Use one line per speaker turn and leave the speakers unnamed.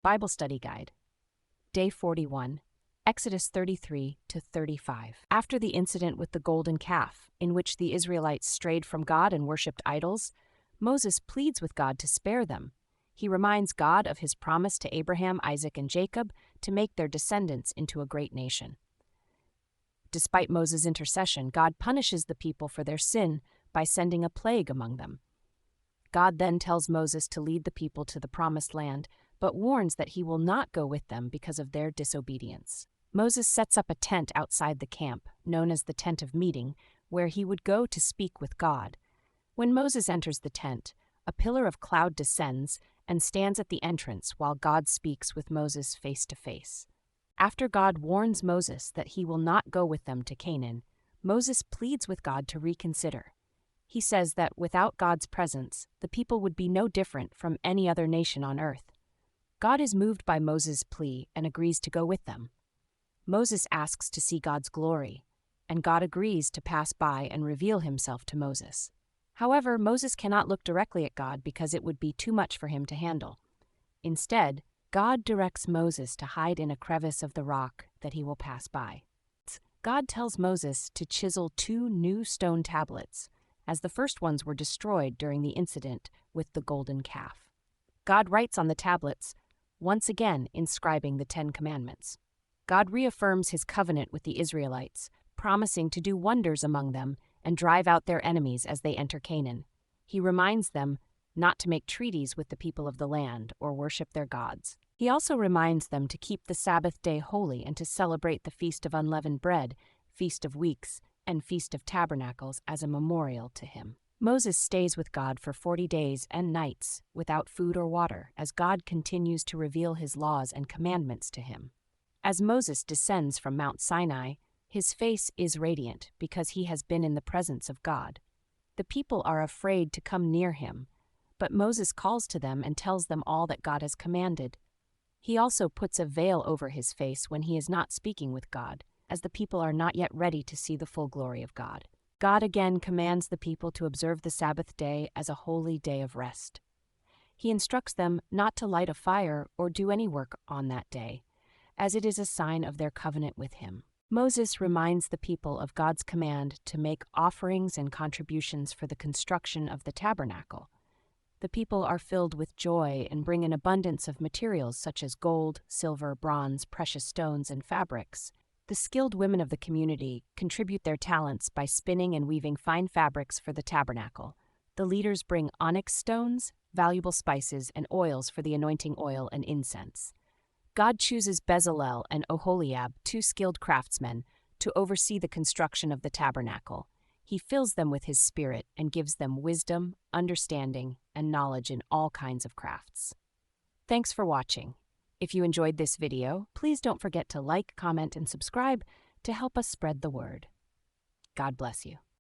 Bible Study Guide. Day 41, Exodus 33 to 35. After the incident with the golden calf, in which the Israelites strayed from God and worshipped idols, Moses pleads with God to spare them. He reminds God of his promise to Abraham, Isaac, and Jacob to make their descendants into a great nation. Despite Moses' intercession, God punishes the people for their sin by sending a plague among them. God then tells Moses to lead the people to the promised land, but warns that he will not go with them because of their disobedience. Moses sets up a tent outside the camp, known as the tent of meeting, where he would go to speak with God. When Moses enters the tent, a pillar of cloud descends and stands at the entrance while God speaks with Moses face to face. After God warns Moses that he will not go with them to Canaan, Moses pleads with God to reconsider. He says that without God's presence, the people would be no different from any other nation on earth. God is moved by Moses' plea and agrees to go with them. Moses asks to see God's glory, and God agrees to pass by and reveal himself to Moses. However, Moses cannot look directly at God because it would be too much for him to handle. Instead, God directs Moses to hide in a crevice of the rock that he will pass by. God tells Moses to chisel 2 new stone tablets, as the first ones were destroyed during the incident with the golden calf. God writes on the tablets, once again inscribing the 10 Commandments. God reaffirms his covenant with the Israelites, promising to do wonders among them and drive out their enemies as they enter Canaan. He reminds them not to make treaties with the people of the land or worship their gods. He also reminds them to keep the Sabbath day holy and to celebrate the Feast of Unleavened Bread, Feast of Weeks, and Feast of Tabernacles as a memorial to him. Moses stays with God for 40 days and nights without food or water as God continues to reveal his laws and commandments to him. As Moses descends from Mount Sinai, his face is radiant because he has been in the presence of God. The people are afraid to come near him, but Moses calls to them and tells them all that God has commanded. He also puts a veil over his face when he is not speaking with God, as the people are not yet ready to see the full glory of God. God again commands the people to observe the Sabbath day as a holy day of rest. He instructs them not to light a fire or do any work on that day, as it is a sign of their covenant with him. Moses reminds the people of God's command to make offerings and contributions for the construction of the tabernacle. The people are filled with joy and bring an abundance of materials such as gold, silver, bronze, precious stones, and fabrics. The skilled women of the community contribute their talents by spinning and weaving fine fabrics for the tabernacle. The leaders bring onyx stones, valuable spices, and oils for the anointing oil and incense. God chooses Bezalel and Oholiab, 2 skilled craftsmen, to oversee the construction of the tabernacle. He fills them with his spirit and gives them wisdom, understanding, and knowledge in all kinds of crafts. Thanks for watching. If you enjoyed this video, please don't forget to like, comment, and subscribe to help us spread the word. God bless you.